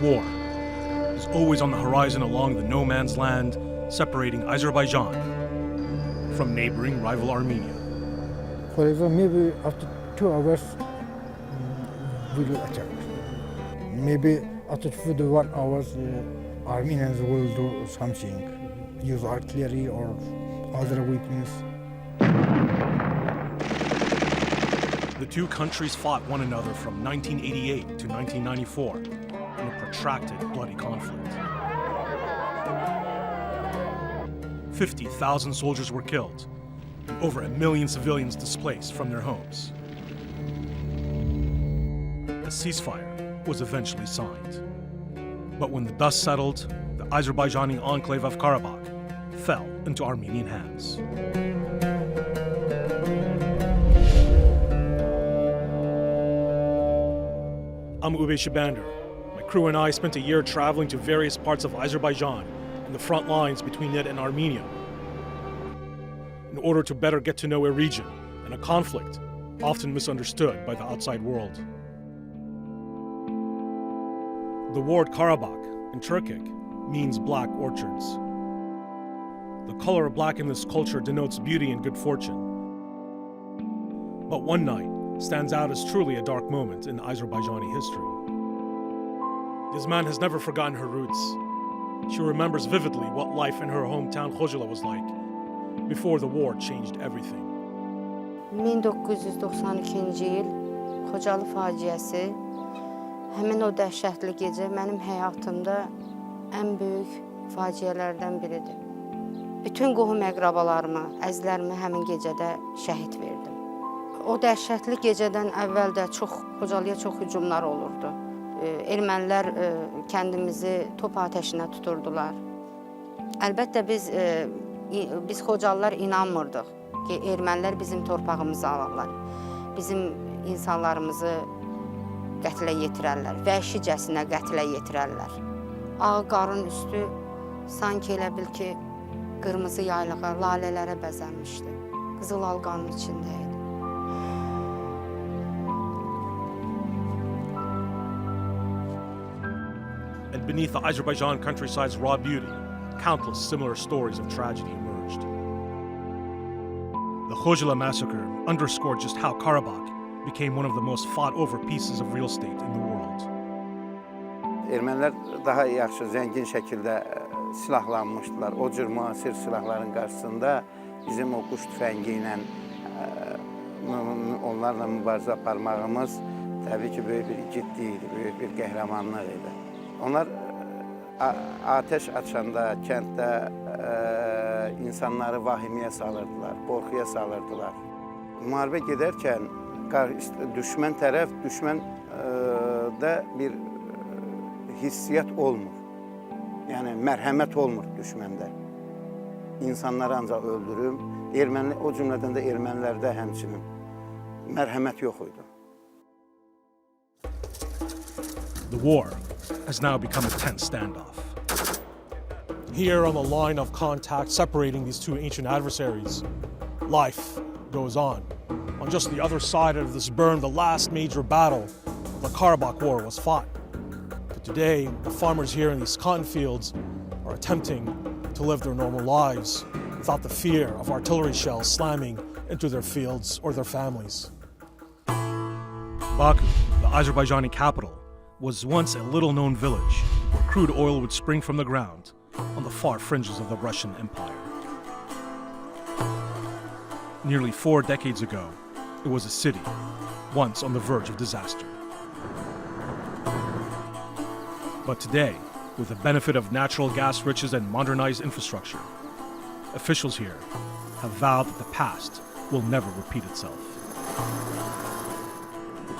War is always on the horizon along the no man's land separating Azerbaijan from neighboring rival Armenia. For example, maybe after 2 hours we will attack. Maybe after 1 hour Armenians will do something, use artillery or other weapons. The two countries fought one another from 1988 to 1994 in a protracted, bloody conflict. 50,000 soldiers were killed, and over 1 million civilians displaced from their homes. A ceasefire was eventually signed. But when the dust settled, the Azerbaijani enclave of Karabakh fell into Armenian hands. I'm Oubai Shahbandar. My crew and I spent a year traveling to various parts of Azerbaijan and the front lines between it and Armenia in order to better get to know a region and a conflict often misunderstood by the outside world. The word Qarabagh in Turkic means black orchards. The color black in this culture denotes beauty and good fortune. But one night stands out as truly a dark moment in Azerbaijani history. Yasman has never forgotten her roots. She remembers vividly what life in her hometown Khojaly was like before the war changed everything. 1992 yıl Khojaly faciəsi, həmin o dəhşətli gecə mənim həyatımda ən böyük faciələrdən biridir. Bütün qohum əqrabalarımı, əzlərimi həmin gecədə şəhid verdim. O dəhşətli gecədən əvvəl də Khojalıya çox hücumlar olurdu. Ermənilər kəndimizi top atəşinə tuturdular. Əlbəttə biz Khojalılar inanmırdıq ki, ermənilər bizim torpağımızı alırlar. Bizim insanlarımızı qətlə yetirərlər, vəhşicəsinə qətlə yetirərlər. Ağ qarın üstü sanki elə bil ki, qırmızı yaylığa, lalələrə bəzənmişdi. Qızıl alqanın içindəydi. And beneath the Azerbaijan countryside's raw beauty, countless similar stories of tragedy emerged. The Khojaly massacre underscored just how Qarabağ became one of the most fought-over pieces of real estate in the world. Ermənilər daha yaxşı, zəngin şəkildə silahlanmışdılar. O cür müasir silahların qarşısında bizim o quş tüfəngi ilə onlarla mübarizə aparmağımız təbii ki, böyük bir igidlik idi, böyük bir qəhrəmanlıq idi. Onlar ateş açanda kənddə insanları vahimiyə salırdılar, qorxuya salırdılar. Müharibə gedərkən düşmən tərəf, düşməndə bir hissiyyat olmur. Yəni mərhəmət olmur düşməndə. İnsanları ancaq öldürüm, o cümlədən də ermənilərdə həmçinin mərhəmət yox idi. The war has now become a tense standoff. Here on the line of contact separating these two ancient adversaries, life goes on. On just the other side of this burn, the last major battle, the Karabakh War, was fought. But today, the farmers here in these cotton fields are attempting to live their normal lives without the fear of artillery shells slamming into their fields or their families. Baku, the Azerbaijani capital, was once a little-known village where crude oil would spring from the ground on the far fringes of the Russian Empire. Nearly 4 decades ago, it was a city, once on the verge of disaster. But today, with the benefit of natural gas riches and modernized infrastructure, officials here have vowed that the past will never repeat itself.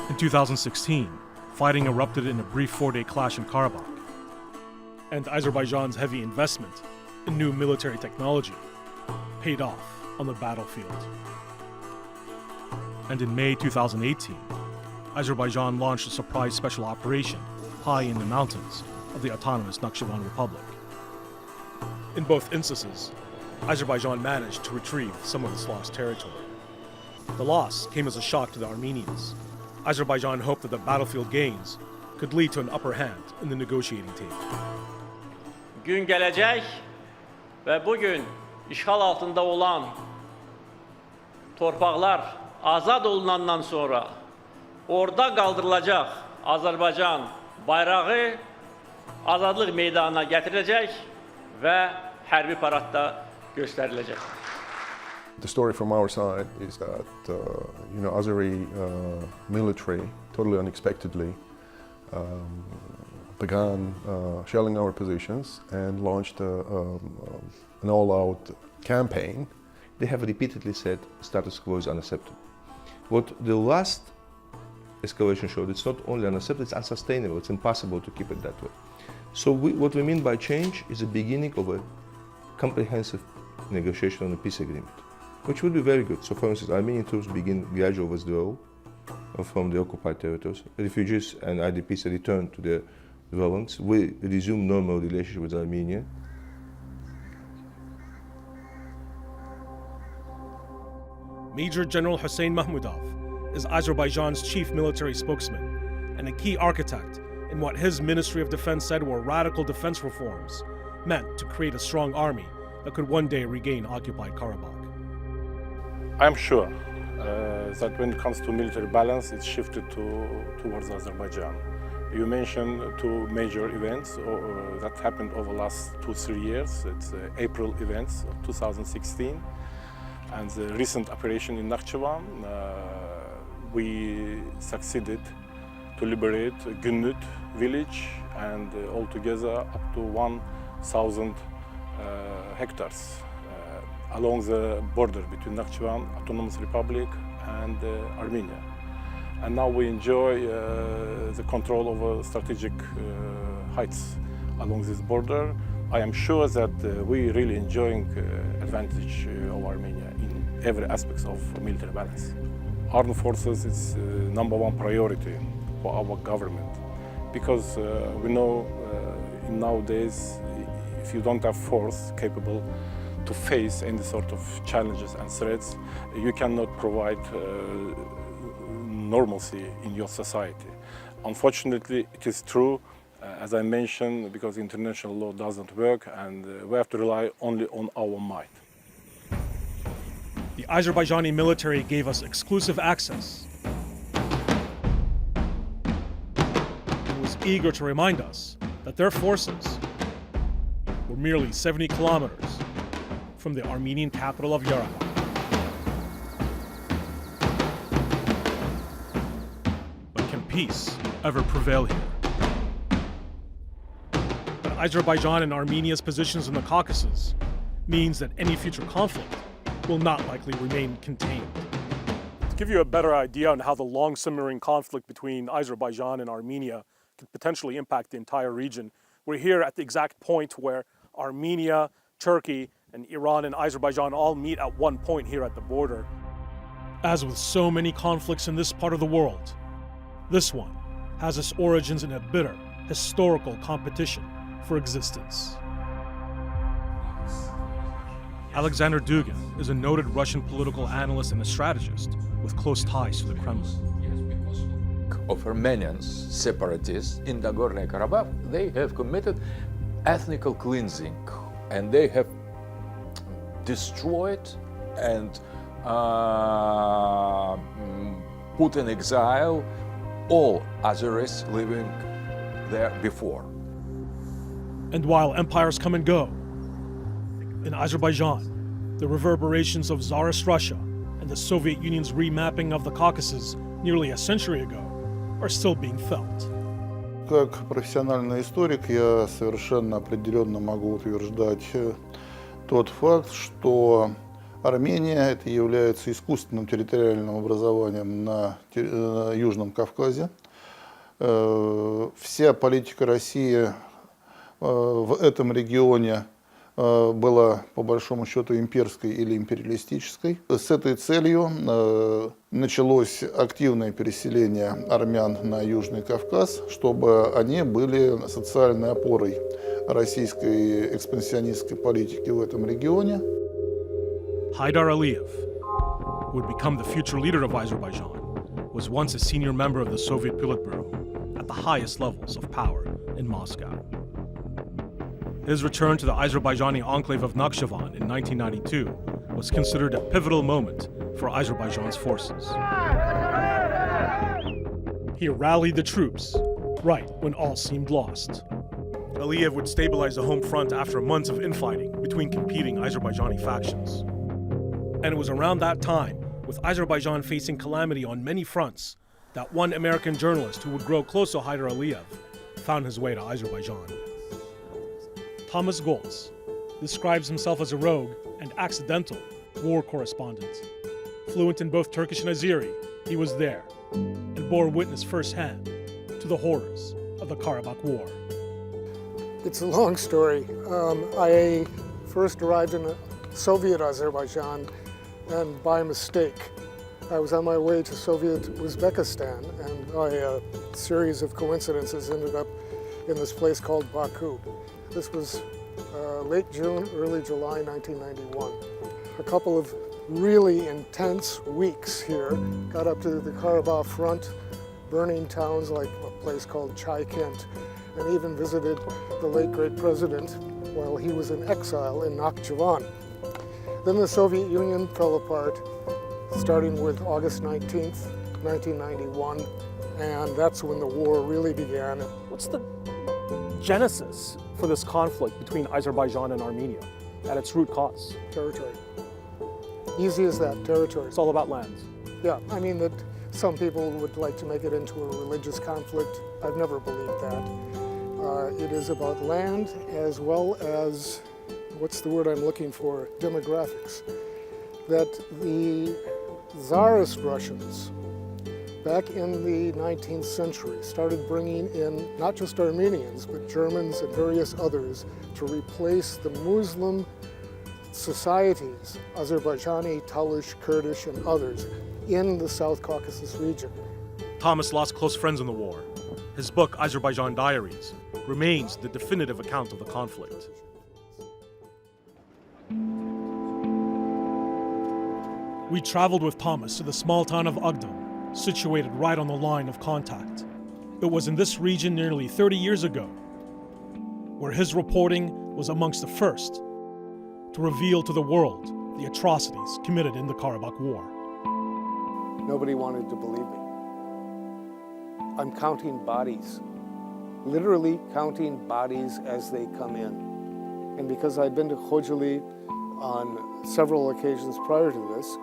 In 2016, fighting erupted in a brief 4-day clash in Qarabağ, and Azerbaijan's heavy investment in new military technology paid off on the battlefield. And in May 2018, Azerbaijan launched a surprise special operation high in the mountains of the autonomous Nakhchivan Republic. In both instances, Azerbaijan managed to retrieve some of its lost territory. The loss came as a shock to the Armenians. Azerbaijan hoped that the battlefield gains could lead to an upper hand in the negotiating table. Gün gələcək və bugün işğal altında olan torpaqlar azad olunandan sonra orada qaldırılacaq Azərbaycan bayrağı azadlıq meydanına gətiriləcək və hərbi paradda göstəriləcək. The story from our side is that Azeri military totally unexpectedly began shelling our positions and launched an all-out campaign. They have repeatedly said status quo is unacceptable. What the last escalation showed, it's not only unacceptable, it's unsustainable, it's impossible to keep it that way. So what we mean by change is the beginning of a comprehensive negotiation on a peace agreement, which would be very good. So for instance, Armenian troops begin gradual withdrawal from the occupied territories. Refugees and IDPs return to their dwellings. We resume normal relationship with Armenia. Major General Hussein Mahmudov is Azerbaijan's chief military spokesman and a key architect in what his Ministry of Defense said were radical defense reforms meant to create a strong army that could one day regain occupied Karabakh. I'm sure that when it comes to military balance, it's shifted towards Azerbaijan. You mentioned two major events that happened over the last 2-3 years. It's April events of 2016 and the recent operation in Nakhchivan. We succeeded to liberate Günnüt village and altogether up to 1,000 hectares along the border between Nakhchivan Autonomous Republic and Armenia. And now we enjoy the control over strategic heights along this border. I am sure that we really enjoying advantage of Armenia in every aspect of military balance. Armed forces is number one priority for our government because we know nowadays if you don't have force capable to face any sort of challenges and threats, you cannot provide normalcy in your society. Unfortunately, it is true, as I mentioned, because international law doesn't work and we have to rely only on our might. The Azerbaijani military gave us exclusive access and was eager to remind us that their forces were merely 70 kilometers from the Armenian capital of Yerevan. But can peace ever prevail here? But Azerbaijan and Armenia's positions in the Caucasus means that any future conflict will not likely remain contained. To give you a better idea on how the long simmering conflict between Azerbaijan and Armenia could potentially impact the entire region, we're here at the exact point where Armenia, Turkey, and Iran and Azerbaijan all meet at one point here at the border. As with so many conflicts in this part of the world, this one has its origins in a bitter historical competition for existence. Alexander Dugin is a noted Russian political analyst and a strategist with close ties to the Kremlin. Of Armenians, separatists in Nagorno Karabakh, they have committed ethnic cleansing and they have destroyed and put in exile all Azeris living there before. And while empires come and go, in Azerbaijan, the reverberations of Tsarist Russia and the Soviet Union's remapping of the Caucasus nearly a century ago are still being felt. Как профессиональный историк я совершенно определенно могу утверждать тот факт, что Армения это является искусственным территориальным образованием на Южном Кавказе. Вся политика России в этом регионе была по большому счету имперской или империалистической. С этой целью началось активное переселение армян на Южный Кавказ, чтобы они были социальной опорой российской экспансионистской политики в этом регионе. Haydar Aliyev, who would become the future leader of Azerbaijan, was once a senior member of the Soviet Politburo at the highest levels of power in Moscow. His return to the Azerbaijani enclave of Nakhchivan in 1992 was considered a pivotal moment for Azerbaijan's forces. He rallied the troops right when all seemed lost. Aliyev would stabilize the home front after months of infighting between competing Azerbaijani factions. And it was around that time, with Azerbaijan facing calamity on many fronts, that one American journalist who would grow close to Haydar Aliyev found his way to Azerbaijan. Thomas Goltz describes himself as a rogue and accidental war correspondent. Fluent in both Turkish and Azeri, he was there and bore witness firsthand to the horrors of the Karabakh War. It's a long story. I first arrived in Soviet Azerbaijan, and by mistake, I was on my way to Soviet Uzbekistan, and by a series of coincidences ended up in this place called Baku. This was late June, early July 1991. A couple of really intense weeks here. Got up to the Qarabağ front, burning towns like a place called Chaykent, and even visited the late great president while he was in exile in Nakhchivan. Then the Soviet Union fell apart, starting with August 19th, 1991, and that's when the war really began. What's the genesis for this conflict between Azerbaijan and Armenia at its root cause? Territory. Easy as that, territory. It's all about lands. Yeah, I mean that some people would like to make it into a religious conflict. I've never believed that. It is about land as well as, what's the word I'm looking for, demographics. That the Tsarist Russians, back in the 19th century, started bringing in not just Armenians, but Germans and various others to replace the Muslim societies, Azerbaijani, Talush, Kurdish, and others, in the South Caucasus region. Thomas lost close friends in the war. His book, Azerbaijan Diaries, remains the definitive account of the conflict. We traveled with Thomas to the small town of Agdam, situated right on the line of contact. It was in this region nearly 30 years ago, where his reporting was amongst the first to reveal to the world the atrocities committed in the Karabakh War. Nobody wanted to believe me. I'm counting bodies, literally counting bodies as they come in. And because I'd been to Khojaly on several occasions prior to this,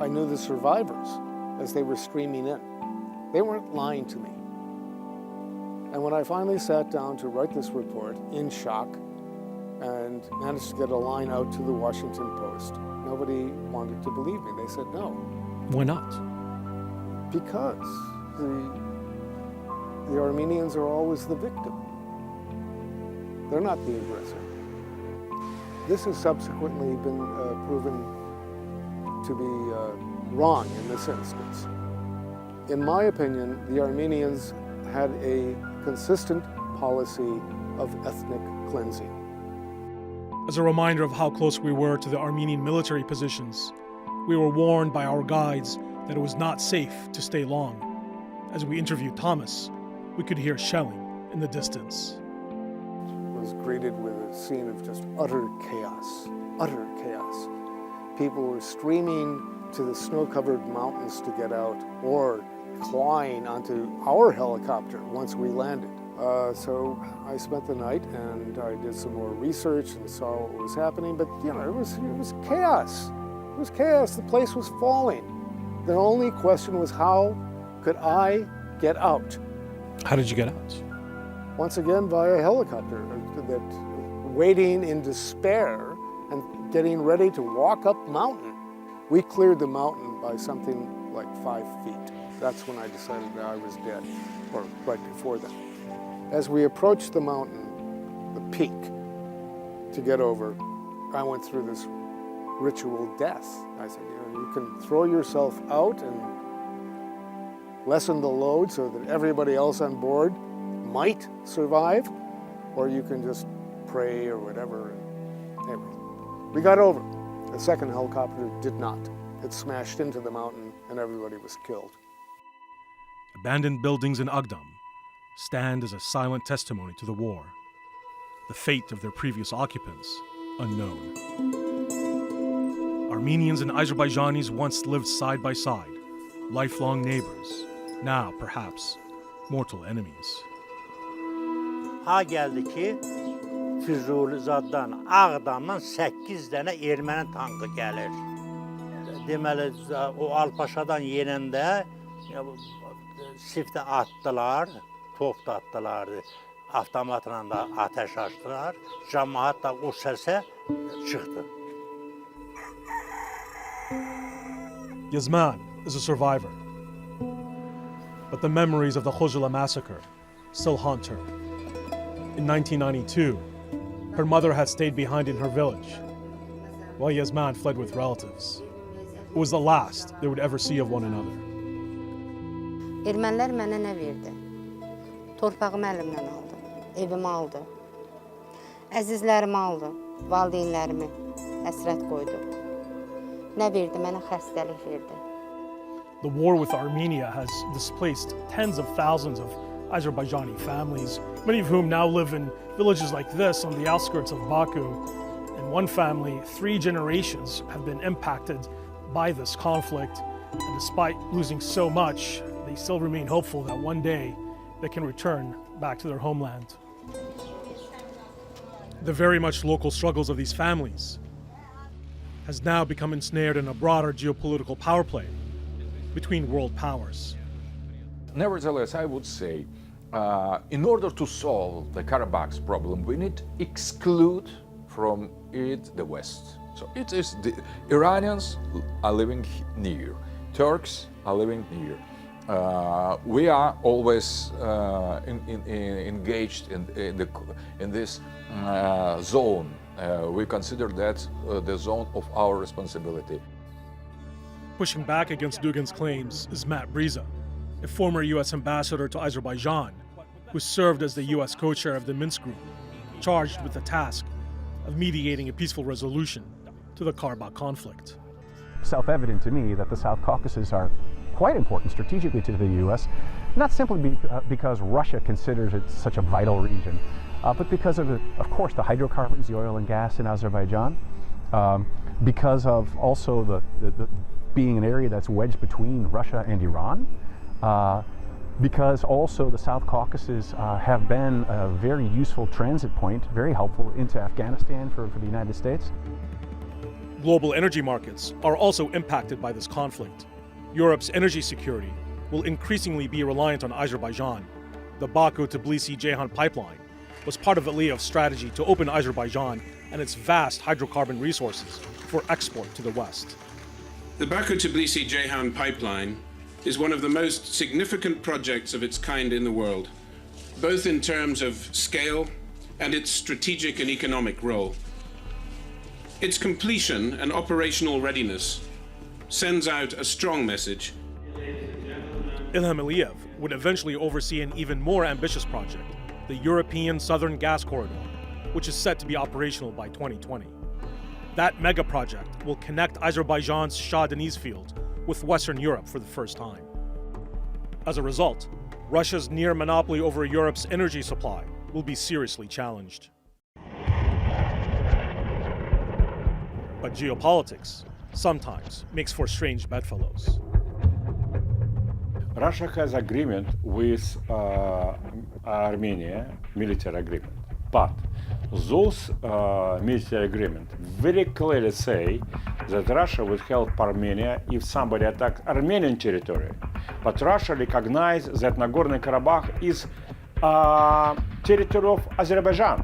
I knew the survivors as they were streaming in. They weren't lying to me. And when I finally sat down to write this report in shock and managed to get a line out to the Washington Post, nobody wanted to believe me. They said no. Why not? Because the Armenians are always the victim. They're not the aggressor. This has subsequently been proven to be wrong in this instance. In my opinion, the Armenians had a consistent policy of ethnic cleansing. As a reminder of how close we were to the Armenian military positions, we were warned by our guides that it was not safe to stay long. As we interviewed Thomas, we could hear shelling in the distance. I was greeted with a scene of just utter chaos, utter chaos. People were streaming to the snow-covered mountains to get out, or clawing onto our helicopter once we landed. So I spent the night and I did some more research and saw what was happening, but you know, it was chaos. It was chaos, the place was falling. The only question was, how could I get out? How did you get out? Once again, via helicopter, that waiting in despair and getting ready to walk up mountain. We cleared the mountain by something like 5 feet. That's when I decided that I was dead, or right before that. As we approached the mountain, the peak, to get over, I went through this ritual death. I said, you know, you can throw yourself out and lessen the load so that everybody else on board might survive, or you can just pray or whatever. Anyway, we got over. The second helicopter did not. It smashed into the mountain and everybody was killed. abandoned buildings in Agdam stand as a silent testimony to the war. The fate of their previous occupants, unknown. Armenians and Azerbaijanis once lived side by side, lifelong neighbors, now perhaps mortal enemies. Ha geldi ki Füzulizaddan, Ağdamdan 8 tane Ermeni tankı gelir. Deməli o Alpaşadan yenəndə siftə atdılar, top da atdılar, avtomatla da ateş açdılar. Cəmaət da o səsə çıxdı. Yazman is a survivor, but the memories of the Khojaly massacre still haunt her. In 1992, her mother had stayed behind in her village, while Yazman fled with relatives. It was the last they would ever see of one another. Ermənilər mənə nə verdi? Torpağımı əlimdən aldı, evimi aldı, əzizlərimi aldı, valideynlərimi həsrət qoydu. Nə verdi? Mənə xəstəlik verdi. The war with Armenia has displaced tens of thousands of Azerbaijani families, many of whom now live in villages like this on the outskirts of Baku. In one family, 3 generations have been impacted by this conflict, and despite losing so much, they still remain hopeful that one day they can return back to their homeland. The very much local struggles of these families has now become ensnared in a broader geopolitical power play between world powers. Nevertheless, I would say, in order to solve the Karabakh's problem, we need to exclude from it the West. So it is the Iranians are living near, Turks are living near. We are always engaged in this zone. We consider that the zone of our responsibility. Pushing back against Dugin's claims is Matt Briza, a former U.S. ambassador to Azerbaijan, who served as the U.S. co-chair of the Minsk Group, charged with the task of mediating a peaceful resolution to the Qarabagh conflict. Self-evident to me that the South Caucasus are quite important strategically to the U.S., not simply because Russia considers it such a vital region, but because of course, the hydrocarbons, the oil and gas in Azerbaijan, because of also the being an area that's wedged between Russia and Iran, because also the South Caucasus have been a very useful transit point, very helpful into Afghanistan for the United States. Global energy markets are also impacted by this conflict. Europe's energy security will increasingly be reliant on Azerbaijan. The Baku-Tbilisi-Ceyhan pipeline was part of Aliyev's strategy to open Azerbaijan and its vast hydrocarbon resources for export to the West. The Baku-Tbilisi-Ceyhan pipeline is one of the most significant projects of its kind in the world, both in terms of scale and its strategic and economic role. Its completion and operational readiness sends out a strong message. Ilham Aliyev would eventually oversee an even more ambitious project, the European Southern Gas Corridor, which is set to be operational by 2020. That mega project will connect Azerbaijan's Shah Deniz field with Western Europe for the first time. As a result, Russia's near monopoly over Europe's energy supply will be seriously challenged. But geopolitics sometimes makes for strange bedfellows. Russia has agreement with Armenia, military agreement, but those military agreements very clearly say that Russia will help Armenia if somebody attacks Armenian territory. But Russia recognizes that Nagorno-Karabakh is territory of Azerbaijan.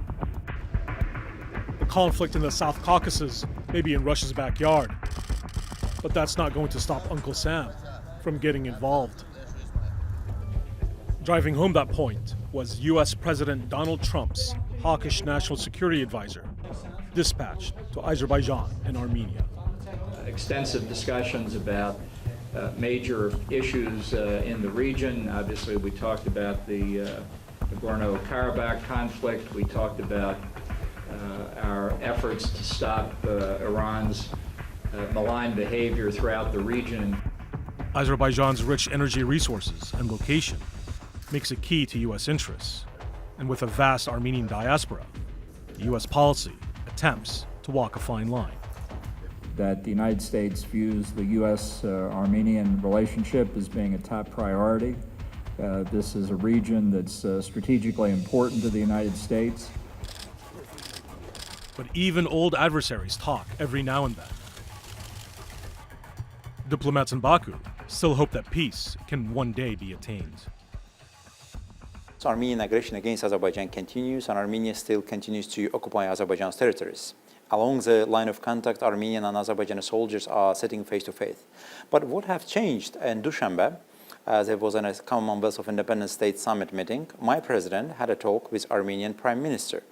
The conflict in the South Caucasus may be in Russia's backyard, but that's not going to stop Uncle Sam from getting involved. Driving home that point was U.S. President Donald Trump's hawkish national security advisor, dispatched to Azerbaijan and Armenia. Extensive discussions about major issues in the region. Obviously, we talked about the Nagorno-Karabakh conflict. We talked about our efforts to stop Iran's malign behavior throughout the region. Azerbaijan's rich energy resources and location makes it key to U.S. interests, and with a vast Armenian diaspora, U.S. policy attempts to walk a fine line. That the United States views the U.S.-Armenian relationship as being a top priority. This is a region that's strategically important to the United States. But even old adversaries talk every now and then. Diplomats in Baku still hope that peace can one day be attained. So Armenian aggression against Azerbaijan continues, and Armenia still continues to occupy Azerbaijan's territories. Along the line of contact, Armenian and Azerbaijani soldiers are sitting face to face. But what have changed in Dushanbe, there was a Commonwealth of Independent States Summit meeting. My president had a talk with Armenian Prime Minister.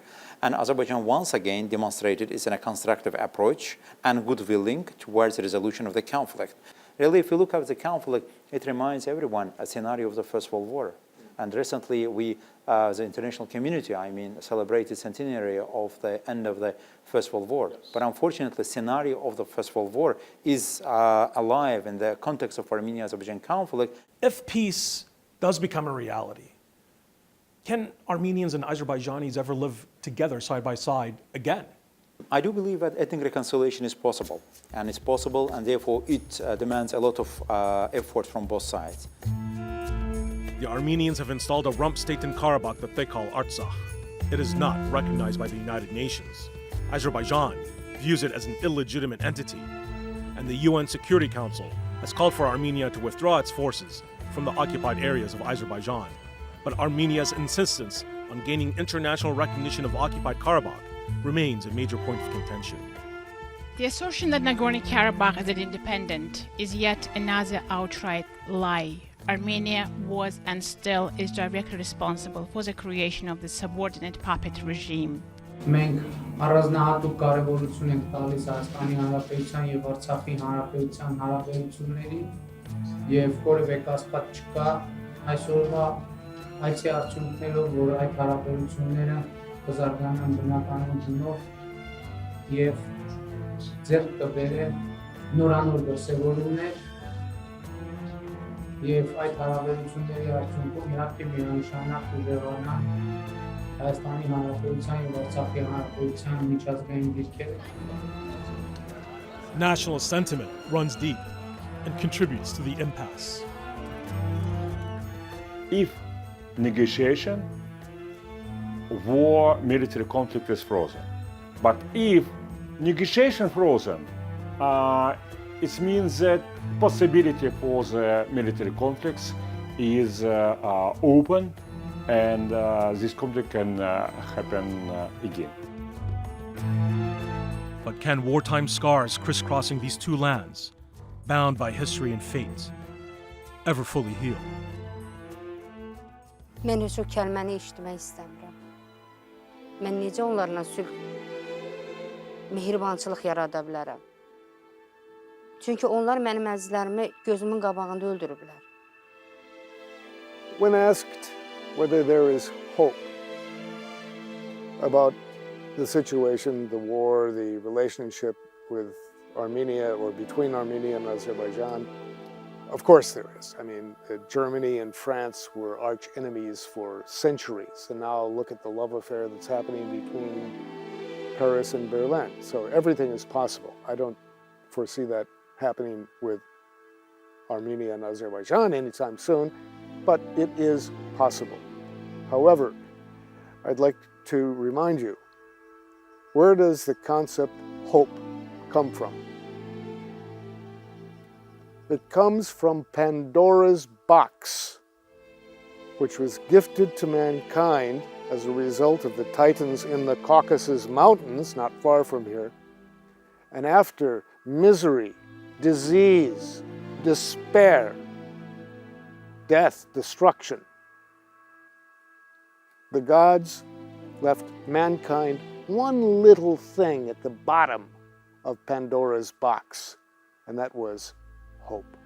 And Azerbaijan once again demonstrated its a constructive approach and goodwilling towards the resolution of the conflict. Really, if you look at the conflict, it reminds everyone a scenario of the First World War. And recently, we, the international community, celebrated centenary of the end of the First World War. But unfortunately, the scenario of the First World War is alive in the context of Armenia-Azerbaijan conflict. If peace does become a reality, can Armenians and Azerbaijanis ever live together side by side again? I do believe that ethnic reconciliation is possible, and therefore it demands a lot of effort from both sides. The Armenians have installed a rump state in Karabakh that they call Artsakh. It is not recognized by the United Nations. Azerbaijan views it as an illegitimate entity, and the UN Security Council has called for Armenia to withdraw its forces from the occupied areas of Azerbaijan. But Armenia's insistence on gaining international recognition of occupied Karabakh remains a major point of contention. The assertion that Nagorno-Karabakh is independent is yet another outright lie. Armenia was and still is directly responsible for the creation of the subordinate puppet regime. Մենք առանձնահատուկ կարևորություն ենք տալիս Հայաստանի Հանրապետության եւ Արցախի Հանրապետության հարաբերությունների եւ որևէ կասկած չկա այսօրվա այցի արդյունքներով, որ այդ հարաբերությունները կզարգանան բնականոն գնով եւ ձեռք կբերեն նորանոր դրսևորումներ եւ այդ հարաբերությունների արդյունքում իհարկե միանշանակ կուժեղանան Հայաստանի Հանրապետության եւ Արցախի Հանրապետության միջազգային դիրքերը. Nationalist sentiment runs deep and contributes to the impasse. If negotiation, war, military conflict is frozen. But if negotiation frozen, it means that possibility for the military conflicts is open, and this conflict can happen again. But can wartime scars crisscrossing these two lands, bound by history and fate, ever fully heal? Mən heç o kəlməni eşitmək istəmirəm. Mən necə onlarla sülh, mehribançılıq yarada bilərəm? Çünki onlar mənim əzizlərimi gözümün qabağında öldürüblər. When asked whether there is hope about the situation, the war, the relationship with Armenia or between Armenia and Azerbaijan, of course there is. I mean, Germany and France were arch enemies for centuries, and now look at the love affair that's happening between Paris and Berlin. So everything is possible. I don't foresee that happening with Armenia and Azerbaijan anytime soon, but it is possible. However, I'd like to remind you, where does the concept hope come from? It comes from Pandora's box, which was gifted to mankind as a result of the Titans in the Caucasus Mountains, not far from here. And after misery, disease, despair, death, destruction, the gods left mankind one little thing at the bottom of Pandora's box, and that was hope.